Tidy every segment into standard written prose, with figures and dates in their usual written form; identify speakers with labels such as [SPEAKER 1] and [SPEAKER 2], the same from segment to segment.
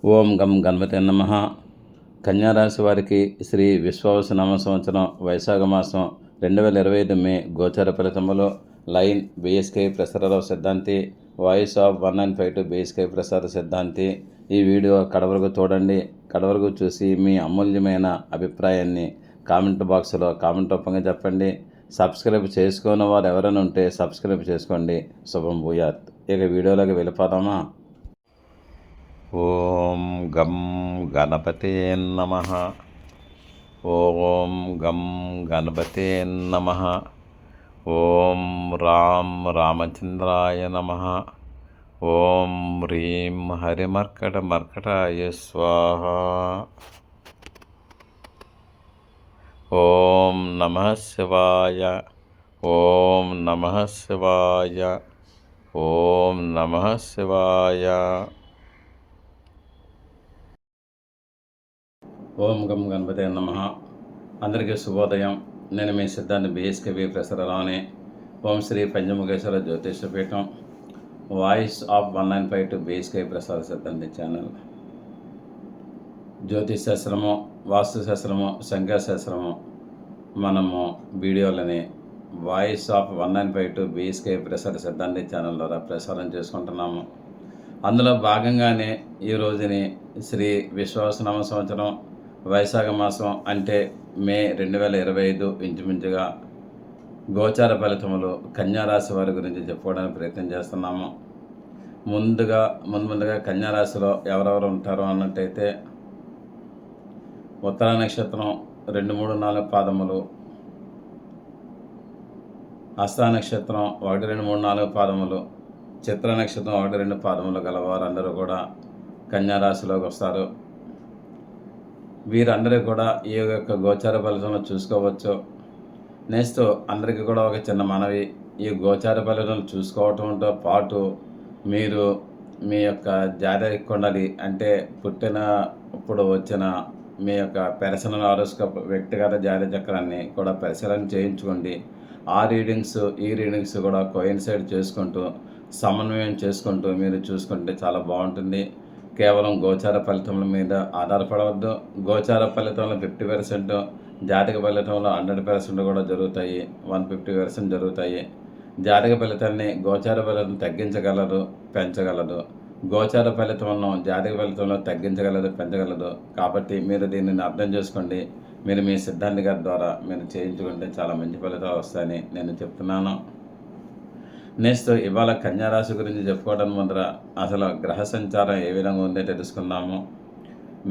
[SPEAKER 1] ఓం గం గణపతి నమః. కన్యారాశి వారికి శ్రీ విశ్వావసునామ సంవత్సరం వైశాఖ మాసం 2025 మే గోచార ఫలితములు లైన్ బిఎస్కే ప్రసారరావు సిద్ధాంతి వాయిస్ ఆఫ్ 1952 బిఎస్కే ప్రసార సిద్ధాంతి. ఈ వీడియో కడవరకు చూడండి. కడవరకు చూసి మీ అమూల్యమైన అభిప్రాయాన్ని కామెంట్ బాక్స్లో కామెంట్ రూపంగా చెప్పండి. సబ్స్క్రైబ్ చేసుకున్న వారు ఎవరైనా ఉంటే సబ్స్క్రైబ్ చేసుకోండి. శుభం భూయాత్. ఇక వీడియోలోకి వెళ్ళిపోదామా? ఓం గం గణపతే నమః. ఓం గం గణపతే నమః. ఓం రామచంద్రాయ నమః. ఓం హ్రీం హరిమర్కటమర్కటాయ స్వాహ. ఓం నమః శివాయ. ఓం నమః శివాయ. ఓం నమః శివాయ. ఓం గం గణపతే నమః. అందరికీ శుభోదయం. నేను మీ సిద్ధాంతి బిఎస్కేవి ప్రసారరావుని. Om Sri Panchamukheswara Jyothishapeetham voice of 1952 BSK Prasara సిద్ధాంతి ఛానల్. జ్యోతిశాస్త్రము, వాస్తుశాస్త్రము, సంఖ్యాశాస్త్రము మనము వీడియోలని వాయిస్ ఆఫ్ 1952 బిఎస్కే ప్రసార సిద్ధాంతి ఛానల్ ద్వారా ప్రసారం చేసుకుంటున్నాము. అందులో భాగంగానే ఈ రోజుని శ్రీ విశ్వావసునామ సంవత్సరం వైశాఖ మాసం అంటే మే 2025 ఇంచుమించుగా గోచార ఫలితములు కన్యారాశి వారి గురించి చెప్పుకోవడానికి ప్రయత్నం చేస్తున్నాము. ముందుగా కన్యారాశిలో ఎవరెవరు ఉంటారో అన్నట్టయితే ఉత్తర నక్షత్రం 2, 3, 4 పాదములు, హస్త నక్షత్రం 1, 2, 3, 4 పాదములు, చిత్ర నక్షత్రం 1, 2 పాదములు గల వారందరూ కూడా కన్యారాశిలోకి వస్తారు. వీరందరూ కూడా ఈ యొక్క గోచార ఫలితంలో చూసుకోవచ్చు. నెక్స్ట్ అందరికీ కూడా ఒక చిన్న మనవి, ఈ గోచార ఫలితాలు చూసుకోవటంతో పాటు మీరు మీ యొక్క జాతక కుండలి అంటే పుట్టినప్పుడు వచ్చిన మీ యొక్క పర్సనల్ హారోస్కోప్ వ్యక్తిగత జాతక చక్రాన్ని కూడా పరిశీలన చేయించుకోండి. ఆ రీడింగ్స్ ఈ రీడింగ్స్ కూడా కోయిన్సైడ్ చేసుకుంటూ సమన్వయం చేసుకుంటూ మీరు చూసుకుంటే చాలా బాగుంటుంది. కేవలం గోచార ఫలితముల మీద ఆధారపడవద్దు. గోచార ఫలితంలో 50%, జాతక ఫలితంలో 100% కూడా జరుగుతాయి, 150% జరుగుతాయి. జాతక ఫలితాన్ని గోచార ఫలితం తగ్గించగలరు, పెంచగలదు. గోచార ఫలితంలో జాతక ఫలితంలో తగ్గించగలదు, పెంచగలదు. కాబట్టి మీరు దీనిని అర్థం చేసుకోండి. మీరు మీ సిద్ధాంతి గారి ద్వారా మీరు చేయించుకుంటే చాలా మంచి ఫలితాలు వస్తాయని నేను చెప్తున్నాను. నెక్స్ట్ ఇవాళ కన్యారాశి గురించి చెప్పుకోవడం ముందర అసలు గ్రహ సంచారం ఏ విధంగా ఉందో తెలుసుకుందాము.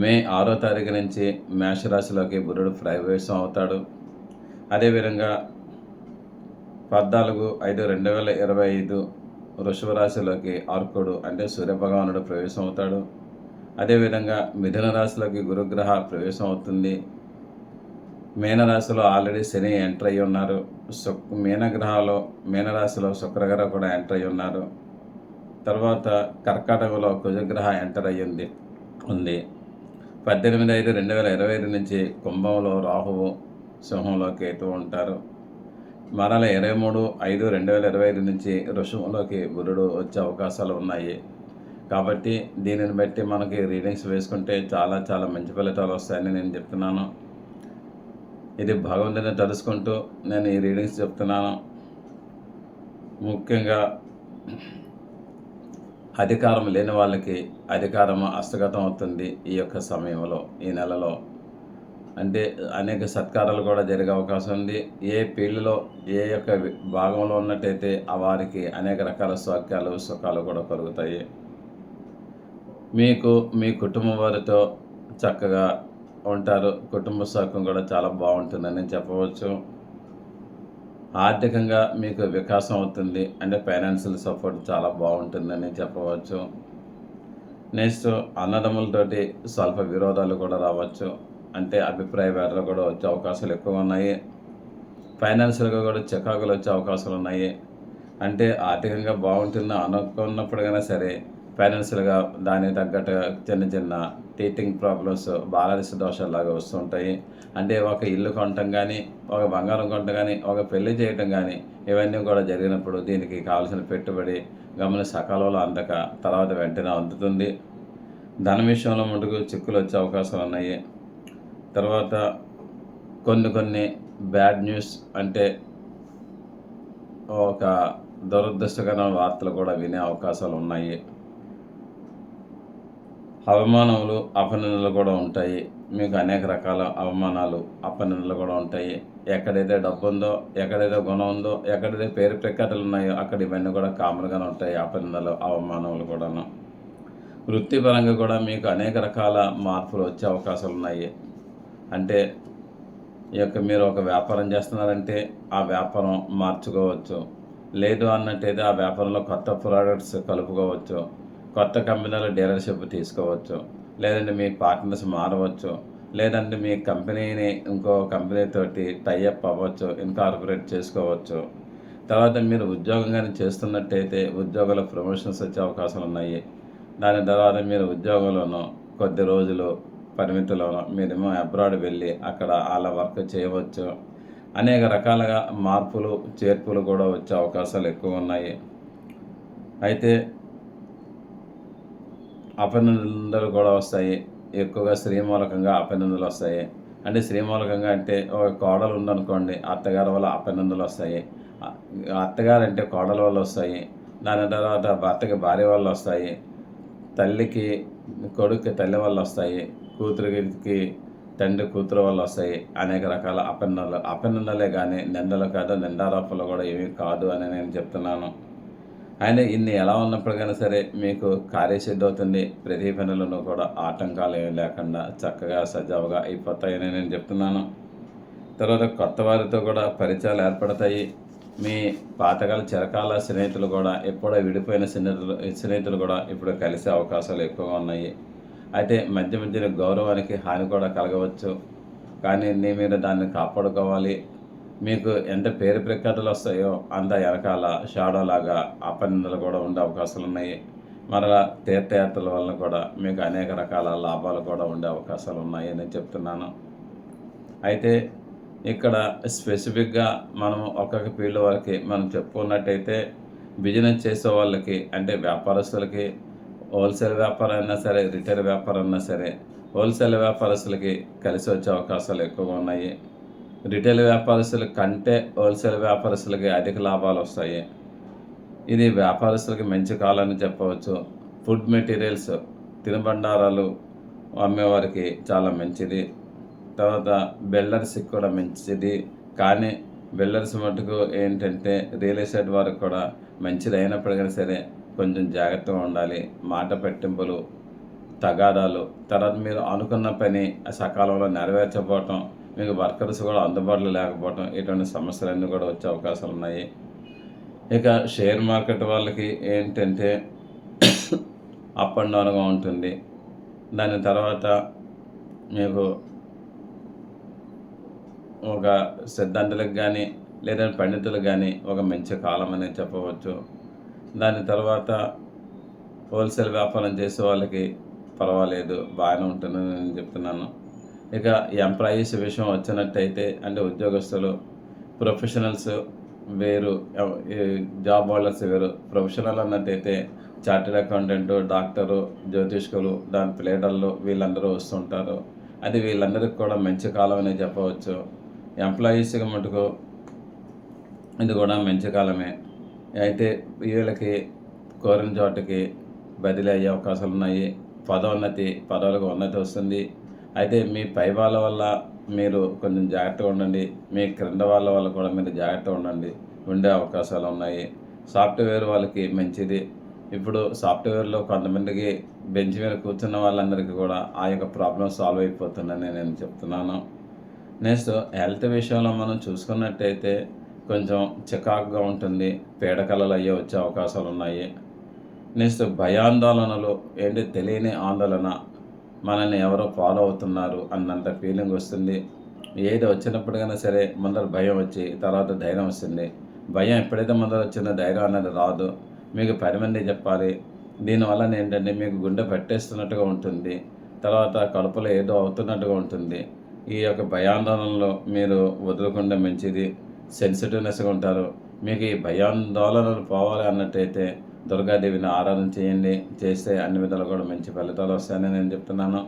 [SPEAKER 1] మే 6వ తారీఖు నుంచి మేషరాశిలోకి బుధుడు ప్రవేశం అవుతాడు. అదేవిధంగా 14/5/2025 వృషభ రాశిలోకి అర్కుడు అంటే సూర్యభగవానుడు ప్రవేశం అవుతాడు. అదేవిధంగా మిథున రాశిలోకి గురుగ్రహ ప్రవేశం అవుతుంది. మీనరాశిలో ఆల్రెడీ శని ఎంటర్ అయ్యి ఉన్నారు. మీనరాశిలో శుక్రగ్రహ కూడా ఎంటర్ అయ్యి ఉన్నారు. తర్వాత కర్కాటకంలో కుజగ్రహ ఎంటర్ అయ్యింది ఉంది. 18/5/2025 నుంచి కుంభంలో రాహువు, సింహంలో కేతు ఉంటారు. మరల 23/5/2025 నుంచి వృషభంలోకి బుధుడు వచ్చే అవకాశాలు ఉన్నాయి. కాబట్టి దీనిని బట్టి మనకి రీడింగ్స్ వేసుకుంటే చాలా చాలా మంచి ఫలితాలు వస్తాయని నేను చెప్తున్నాను. ఇది భగవంతుని తెలుసుకుంటూ నేను ఈ రీడింగ్స్ చెప్తున్నాను. ముఖ్యంగా అధికారం లేని వాళ్ళకి అధికారం హస్తగతం అవుతుంది ఈ యొక్క సమయంలో, ఈ నెలలో. అంటే అనేక సత్కారాలు కూడా జరిగే అవకాశం ఉంది. ఏ ఫీల్డ్లో ఏ యొక్క భాగంలో ఉన్నట్టయితే ఆ వారికి అనేక రకాల సౌఖ్యాలు, సుఖాలు కూడా కలుగుతాయి. మీకు మీ కుటుంబం వారితో చక్కగా ఉంటారు. కుటుంబ సౌఖ్యం కూడా చాలా బాగుంటుందని చెప్పవచ్చు. ఆర్థికంగా మీకు వికాసం అవుతుంది, అంటే ఫైనాన్షియల్ సపోర్ట్ చాలా బాగుంటుందని చెప్పవచ్చు. నెక్స్ట్ అన్నదమ్ములతోటి స్వల్ప విరోధాలు కూడా రావచ్చు, అంటే అభిప్రాయ భేదాలు కూడా వచ్చే అవకాశాలు ఎక్కువ ఉన్నాయి. ఫైనాన్షియల్గా కూడా చికాకులు వచ్చే అవకాశాలు ఉన్నాయి. అంటే ఆర్థికంగా బాగుంటుందో అనుకున్నప్పుడుగానే సరే ఫైనాన్షియల్గా దానికి తగ్గట్టు చిన్న చిన్న టీటింగ్ ప్రాబ్లమ్స్, బాలరిస దోషాలాగా వస్తుంటాయి. అంటే ఒక ఇల్లు కొనటం కానీ, ఒక బంగారం కొనటం కానీ, ఒక పెళ్లి చేయటం కానీ ఇవన్నీ కూడా జరిగినప్పుడు దీనికి కావాల్సిన పెట్టుబడి గమని సకాలంలో అందక తర్వాత వెంటనే అందుతుంది. ధన విషయంలో మటుకు చిక్కులు వచ్చే అవకాశాలు ఉన్నాయి. తర్వాత కొన్ని బ్యాడ్ న్యూస్ అంటే ఒక దురదృష్టకరమైన వార్తలు కూడా వినే అవకాశాలు ఉన్నాయి. అవమానములు, అపనిందలు కూడా ఉంటాయి. మీకు అనేక రకాల అవమానాలు, అపనిందలు కూడా ఉంటాయి. ఎక్కడైతే డబ్బుందో, ఎక్కడైతే గుణం ఉందో, ఎక్కడైతే పేరు ప్రఖ్యాతలు ఉన్నాయో అక్కడ ఇవన్నీ కూడా కామన్‌గానే ఉంటాయి. అపనిందలు, అవమానములు కూడాను. వృత్తిపరంగా కూడా మీకు అనేక రకాల మార్పులు వచ్చే అవకాశాలున్నాయి. అంటే మీరు ఒక వ్యాపారం చేస్తున్నారంటే ఆ వ్యాపారం మార్చుకోవచ్చు. లేదు అన్నట్టయితే ఆ వ్యాపారంలో కొత్త ప్రొడక్ట్స్ కలుపుకోవచ్చు. కొత్త కంపెనీలో డీలర్‌షిప్ తీసుకోవచ్చు. లేదంటే మీ పార్ట్నర్స్ మారవచ్చు. లేదంటే మీ కంపెనీని ఇంకో కంపెనీతోటి టై అప్ అవ్వచ్చు. ఇన్కార్పొరేట్ చేసుకోవచ్చు. తర్వాత మీరు ఉద్యోగం గాని చేస్తున్నట్టయితే ఉద్యోగంలో ప్రమోషన్స్ వచ్చే అవకాశాలున్నాయి. దాని తర్వాత మీరు ఉద్యోగంలోనో కొద్ది రోజులు పరిమితిలోనో మీరేమో అబ్రాడ్ వెళ్ళి అక్కడ అలా వర్క్ చేయవచ్చు. అనేక రకాలుగా మార్పులు, చేర్పులు కూడా వచ్చే అవకాశాలు ఎక్కువున్నాయి. అయితే అపనిందలు కూడా వస్తాయి. ఎక్కువగా స్త్రీ మూలకంగా అపనిందలొస్తాయి. అంటే స్త్రీ మూలకంగా అంటే ఒక కోడలు ఉందనుకోండి, అత్తగారి వల్ల అపనిందలొస్తాయి. ఆహ్, అత్తగారంటే కోడల వల్ల వస్తాయి. దాని తర్వాత భర్తకి భార్య వల్ల వస్తాయి. తల్లికి కొడుక్కి తల్లి వల్ల వస్తాయి. కూతురికి తండ్రి కూతురు వల్ల వస్తాయి. అనేక రకాల అపనిందలు. అపనిందలే గానీ నిందలు కాదు, నిందారోపణలు కూడా ఏమీ కాదు అని నేను చెప్తున్నాను. అయినా ఇన్ని ఎలా ఉన్నప్పటికైనా సరే మీకు కార్యసిద్ధవుతుంది. ప్రతి పనిలోనూ కూడా ఆటంకాలేమీ లేకుండా చక్కగా సజావుగా అయిపోతాయని నేను చెప్తున్నాను. తర్వాత కొత్త వారితో కూడా పరిచయాలు ఏర్పడతాయి. మీ పాతకాల చిరకాల స్నేహితులు కూడా ఎప్పుడో విడిపోయిన స్నేహితులు కూడా ఇప్పుడు కలిసే అవకాశాలు ఎక్కువగా ఉన్నాయి. అయితే మధ్య మధ్యలో గౌరవానికి హాని కూడా కలగవచ్చు. కానీ మీరు దాన్ని కాపాడుకోవాలి. మీకు ఎంత పేరు ప్రఖ్యాతులొస్తాయో అంత ఎనకాల షాడోలాగా అపనిందలు కూడా ఉండే అవకాశాలున్నాయి. మరలా తీర్థయాత్రల వలన కూడా మీకు అనేక రకాల లాభాలు కూడా ఉండే అవకాశాలున్నాయని చెప్తున్నాను. అయితే ఇక్కడ స్పెసిఫిక్‌గా మనం ఒక్కొక్క ఫీల్డ్ వరకి మనం చెప్పుకున్నట్టయితే బిజినెస్ చేసే వాళ్ళకి అంటే వ్యాపారస్తులకి హోల్‌సేల్ వ్యాపారం అయినా సరే, రిటైల్ వ్యాపారం అయినా సరే, హోల్‌సేల్ వ్యాపారస్తులకి కలిసి వచ్చే అవకాశాలు ఎక్కువగా ఉన్నాయి. రిటైల్ వ్యాపారస్తుల కంటే హోల్‌సేల్ వ్యాపారస్తులకి అధిక లాభాలొస్తాయి. ఇది వ్యాపారస్తులకి మంచి కాలమని చెప్పవచ్చు. ఫుడ్ మెటీరియల్స్, తినుబండారాలు అమ్మేవారికి చాలా మంచిది. తర్వాత బిల్డర్స్‌కి కూడా మంచిది. కానీ బిల్డర్స్ మట్టుకు ఏంటంటే రియల్ ఎస్టేట్ వారికి కూడా మంచిది అయినప్పటికైనా సరే కొంచెం జాగ్రత్తగా ఉండాలి. మాట పట్టింపులు, తగాదాలు, తర్వాత మీరు అనుకున్న పని సకాలంలో నెరవేర్చకపోవటం, మీకు వర్కర్స్ కూడా అందుబాటులో లేకపోవటం, ఇటువంటి సమస్యలన్నీ కూడా వచ్చే అవకాశాలున్నాయి. ఇక షేర్ మార్కెట్ వాళ్ళకి ఏంటంటే అప్ అండ్ డౌన్‌గా ఉంటుంది. దాని తర్వాత మీకు ఒక సిద్ధాంతులకు గానీ, లేదంటే పండితులకు గానీ ఒక మంచి కాలం అనేది చెప్పవచ్చు. దాని తర్వాత హోల్‌సేల్ వ్యాపారం చేసే వాళ్ళకి పర్వాలేదు. బాగానే ఉంటుందని నేను చెప్తున్నాను. ఇక ఎంప్లాయీస్ విషయం వచ్చినట్టయితే అంటే ఉద్యోగస్తులు, ప్రొఫెషనల్స్ వేరు, ఈ జాబ్ హోల్డర్స్ వేరు. ప్రొఫెషనల్ అన్నట్టయితే చార్టర్డ్ అకౌంటెంటు, డాక్టరు, జ్యోతిష్కులు, దాని ప్లేడర్లు వీళ్ళందరూ వస్తుంటారు. అది వీళ్ళందరికీ కూడా మంచి కాలం అనే చెప్పవచ్చు. ఎంప్లాయీస్‌కి మటుకు ఇది కూడా మంచి కాలమే. అయితే వీళ్ళకి కోరిన చోటకి బదిలీ అయ్యే అవకాశాలున్నాయి. పదవులకు ఉన్నతి వస్తుంది. అయితే మీ పై వాళ్ళ వల్ల మీరు కొంచెం జాగ్రత్తగా ఉండండి. మీ క్రింద వాళ్ళ వల్ల కూడా మీరు జాగ్రత్తగా ఉండే అవకాశాలున్నాయి. సాఫ్ట్‌వేర్ వాళ్ళకి మంచిది. ఇప్పుడు సాఫ్ట్‌వేర్‌లో కొంతమందికి బెంచ్ మీద కూర్చున్న వాళ్ళందరికీ కూడా ఆ యొక్క ప్రాబ్లమ్ సాల్వ్ అయిపోతుందని నేను చెప్తున్నాను. నెక్స్ట్ హెల్త్ విషయంలో మనం చూసుకున్నట్టయితే కొంచెం చికాకుగా ఉంటుంది. పీడకలలు అయ్యి వచ్చే అవకాశాలున్నాయి. నెక్స్ట్ భయాందోళనలు ఏంటి తెలియని ఆందోళన, మనల్ని ఎవరో ఫాలో అవుతున్నారు అన్నంత ఫీలింగ్ వస్తుంది. ఏది వచ్చినప్పటికైనా సరే ముందర భయం వచ్చి తర్వాత ధైర్యం వస్తుంది. భయం ఎప్పుడైతే ముందర వచ్చిందో ధైర్యం అనేది రాదు. మీకు 10 మంది చెప్పాలి. దీనివలన ఏంటంటే మీకు గుండె పట్టేస్తున్నట్టుగా ఉంటుంది. తర్వాత కడుపులో ఏదో అవుతున్నట్టుగా ఉంటుంది. ఈ యొక్క భయాందోళనలో మీరు వదలకుండా మంచిది. సెన్సిటివ్‌నెస్‌గా ఉంటారు. మీకు ఈ భయాందోళనలు పోవాలి అన్నట్టయితే దుర్గాదేవిని ఆరాధన చేయండి. చేస్తే అన్ని విధాలు కూడా మంచి ఫలితాలు వస్తాయని నేను చెప్తున్నాను.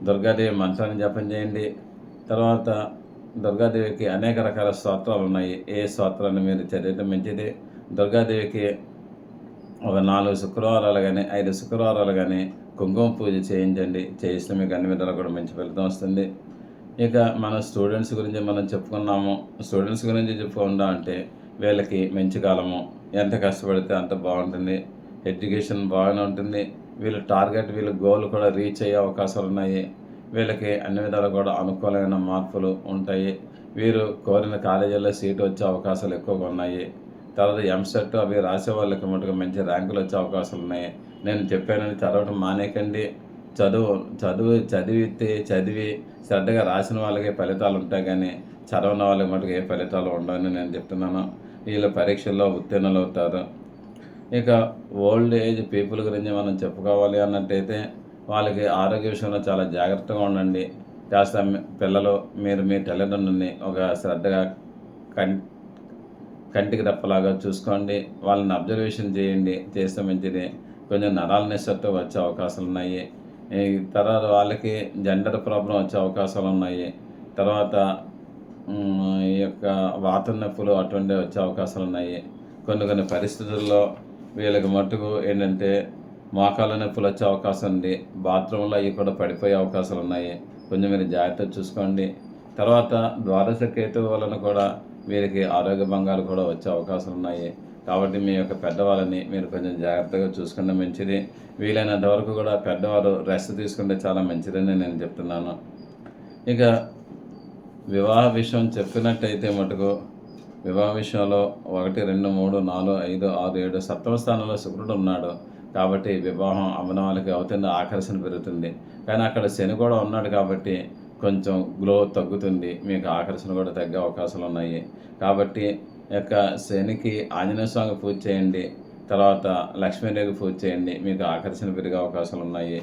[SPEAKER 1] దుర్గాదేవి మంత్రాన్ని జపం చేయండి. తర్వాత దుర్గాదేవికి అనేక రకాల స్తోత్రాలు ఉన్నాయి. ఏ స్తోత్రాన్ని మీరు చదివితే మంచిది. దుర్గాదేవికి ఒక 4 శుక్రవారాలు కానీ 5 శుక్రవారాలు కానీ కుంకుమ పూజ చేయించండి. చేయిస్తే మీకు అన్ని విధాలు కూడా మంచి ఫలితం వస్తుంది. ఇక మన స్టూడెంట్స్ గురించి మనం చెప్పుకున్నాము. స్టూడెంట్స్ గురించి చెప్పుకుందాం అంటే వీళ్ళకి మంచి కాలము. ఎంత కష్టపడితే అంత బాగుంటుంది. ఎడ్యుకేషన్ బాగానే ఉంటుంది. వీళ్ళ గోల్ కూడా రీచ్ అయ్యే అవకాశాలు ఉన్నాయి. వీళ్ళకి అన్ని విధాలు కూడా అనుకూలమైన మార్పులు ఉంటాయి. వీరు కోరిన కాలేజీల్లో సీటు వచ్చే అవకాశాలు ఎక్కువగా ఉన్నాయి. తర్వాత ఎంసెట్ అవి రాసే వాళ్ళకి మటుకు మంచి ర్యాంకులు వచ్చే అవకాశాలు ఉన్నాయి. నేను చెప్పానని చదవటం మానేకండి. చదివి శ్రద్ధగా రాసిన వాళ్ళకి ఫలితాలు ఉంటాయి, కానీ చదవని వాళ్ళకి మటుకు ఏ ఫలితాలు ఉండవని నేను చెప్తున్నాను. వీళ్ళు పరీక్షల్లో ఉత్తీర్ణులు అవుతారు. ఇక ఓల్డ్ ఏజ్ పీపుల్ గురించి మనం చెప్పుకోవాలి అన్నట్టయితే వాళ్ళకి ఆరోగ్య విషయంలో చాలా జాగ్రత్తగా ఉండండి. కాస్త పిల్లలు మీరు మీ తల్లిదండ్రులని ఒక శ్రద్ధగా కంటికి రెప్పలాగా చూసుకోండి. వాళ్ళని అబ్జర్వేషన్ చేయండి. చేస్తే మంచిది. కొంచెం నరాల నిశ్శబ్దం వచ్చే అవకాశాలు ఉన్నాయి. ఈ తర్వాత వాళ్ళకి జెండర్ ప్రాబ్లం వచ్చే అవకాశాలు ఉన్నాయి. తర్వాత ఈ యొక్క వాత నొప్పులు అటువంటివి వచ్చే అవకాశాలు ఉన్నాయి. కొన్ని పరిస్థితుల్లో వీళ్ళకి మట్టుకు ఏంటంటే మోకాళ్ళ నొప్పులు వచ్చే అవకాశం ఉంది. బాత్రూంలో అవి కూడా పడిపోయే అవకాశాలు ఉన్నాయి. కొంచెం మీరు జాగ్రత్త చూసుకోండి. తర్వాత ద్వాదశ కేతువు వలన కూడా వీరికి ఆరోగ్య భంగాలు కూడా వచ్చే అవకాశాలు ఉన్నాయి. కాబట్టి మీ యొక్క పెద్దవాళ్ళని మీరు కొంచెం జాగ్రత్తగా చూసుకుంటే మంచిది. వీలైనంత వరకు కూడా పెద్దవారు రెస్ట్ తీసుకుంటే చాలా మంచిదని నేను చెప్తున్నాను. ఇక వివాహ విషయం చెప్పినట్టయితే మటుకు వివాహ విషయంలో 1, 2, 3, 4, 5, 6, 7 సప్తమ స్థానంలో శుక్రుడు ఉన్నాడు. కాబట్టి వివాహం అవ్వని వాళ్ళకి అవుతుంది, ఆకర్షణ పెరుగుతుంది. కానీ అక్కడ శని కూడా ఉన్నాడు కాబట్టి కొంచెం గ్లో తగ్గుతుంది. మీకు ఆకర్షణ కూడా తగ్గే అవకాశాలు ఉన్నాయి. కాబట్టి యొక్క శనికి ఆంజనేయ స్వామి పూజ చేయండి. తర్వాత లక్ష్మీదేవి పూజ చేయండి. మీకు ఆకర్షణ పెరిగే అవకాశాలు ఉన్నాయి.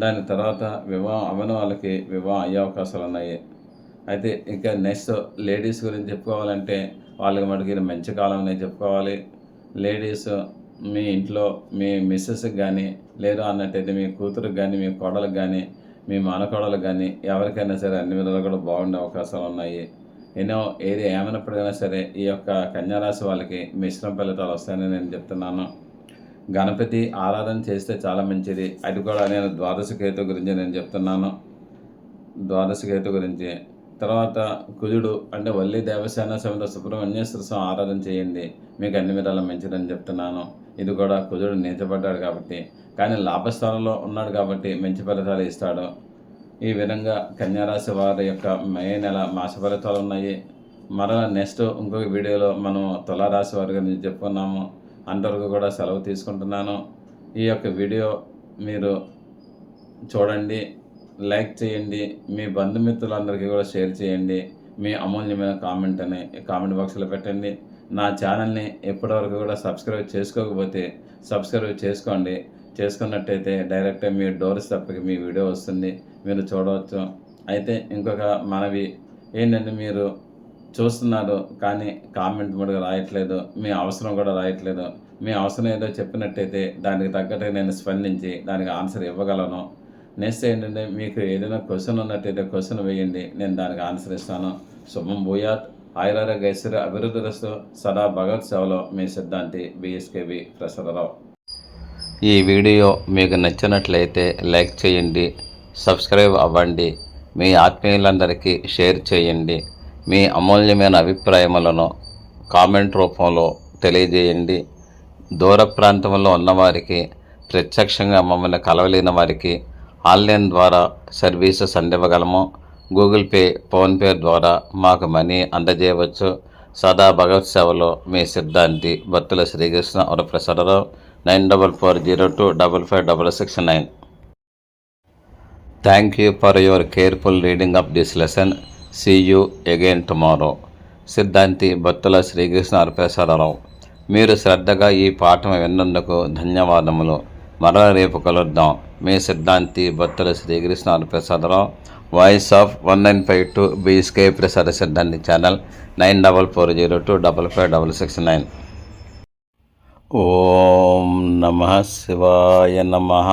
[SPEAKER 1] దాని తర్వాత వివాహం అవ్వని వాళ్ళకి వివాహం అయ్యే అవకాశాలు ఉన్నాయి. అయితే ఇంకా నెక్స్ట్ లేడీస్ గురించి చెప్పుకోవాలంటే వాళ్ళకి మటుకు మంచి కాలం నేను చెప్పుకోవాలి. లేడీస్ మీ ఇంట్లో మీ మిస్సెస్కి కానీ లేదు అన్నట్టయితే మీ కూతురికి కానీ మీ కోడలకు కానీ మీ మానకోడలకు కానీ ఎవరికైనా సరే అన్ని విధాలు కూడా బాగుండే అవకాశాలు ఉన్నాయి. ఏది ఏమైనప్పటికైనా సరే ఈ యొక్క కన్యారాశి వాళ్ళకి మిశ్రమ ఫలితాలు వస్తాయని నేను చెప్తున్నాను. గణపతి ఆరాధన చేస్తే చాలా మంచిది. అది కూడా నేను ద్వాదశ కేతు గురించి నేను చెప్తున్నాను. ద్వాదశ కేతు గురించి తర్వాత కుజుడు అంటే వల్లి దేవసేన సమేత సుబ్రహ్మణ్యేశ్వర స్వామి ఆరాధన చేయండి. మీకు అన్ని విధాలు మంచిదని చెప్తున్నాను. ఇది కూడా కుజుడు నీచబడ్డాడు కాబట్టి, కానీ లాభస్థానంలో ఉన్నాడు కాబట్టి మంచి ఫలితాలు ఇస్తాడు. ఈ విధంగా కన్యారాశి వారి యొక్క మే నెల మాస ఫలితాలు ఉన్నాయి. మరలా నెక్స్ట్ ఇంకొక వీడియోలో మనం తులారాశి వారి గురించి చెప్పుకున్నాము. అంతవరకు కూడా సెలవు తీసుకుంటున్నాను. ఈ యొక్క వీడియో మీరు చూడండి, లైక్ చేయండి, మీ బంధుమిత్రులందరికీ కూడా షేర్ చేయండి. మీ అమూల్యమైన కామెంట్ బాక్స్లో పెట్టండి. నా ఛానల్ని ఎప్పటివరకు కూడా సబ్స్క్రైబ్ చేసుకోకపోతే సబ్స్క్రైబ్ చేసుకోండి. చేసుకున్నట్టయితే డైరెక్ట్గా మీ డోర్ స్టెప్కి మీ వీడియో వస్తుంది, మీరు చూడవచ్చు. అయితే ఇంకొక మనవి ఏంటంటే, మీరు చూస్తున్నారు కానీ కామెంట్ కూడా రాయట్లేదు, మీ అవసరం కూడా రాయట్లేదు. మీ అవసరం ఏదో చెప్పినట్టయితే దానికి తగ్గట్టుగా నేను స్పందించి దానికి ఆన్సర్ ఇవ్వగలను. నెక్స్ట్ ఏంటంటే, మీకు ఏదైనా క్వశ్చన్ ఉన్నట్టయితే క్వశ్చన్ వేయండి, నేను దానికి ఆన్సర్ ఇస్తాను. శుభం భూయాత్. ఆయురారోగ్య ఐశ్వర్య అభివృద్ధిరస్తు. సదా భగవత్ సేవలో మీ సిద్ధాంతి BSKB ప్రసాదరావు.
[SPEAKER 2] ఈ వీడియో మీకు నచ్చినట్లయితే లైక్ చేయండి, సబ్స్క్రైబ్ అవ్వండి, మీ ఆత్మీయులందరికీ షేర్ చేయండి. మీ అమూల్యమైన అభిప్రాయములను కామెంట్ రూపంలో తెలియజేయండి. దూర ప్రాంతంలో ఉన్నవారికి, ప్రత్యక్షంగా మమ్మల్ని కలవలేని వారికి ఆన్లైన్ ద్వారా సర్వీసెస్ అందివ్వగలము. గూగుల్ పే, ఫోన్పే ద్వారా మాకు మనీ అందజేయవచ్చు. సదా భగవత్ సేవలో మీ Siddhanti Battula Srikrishna Varaprasad Rao. 9440255669. Thank you for your careful reading of this lesson. See you again tomorrow. సిద్ధాంతి బత్తుల శ్రీకృష్ణ వరప్రసాదరావు. మీరు శ్రద్ధగా ఈ పాఠం విన్నందుకు ధన్యవాదములు. మరల రేపు కలుద్దాం. మీ Siddhanti Battula Srikrishna Varaprasadarao. Voice of 1952 BSK ప్రసాద సిద్ధాంతి ఛానల్ 9440255669. ఓం నమః శివాయ నమః.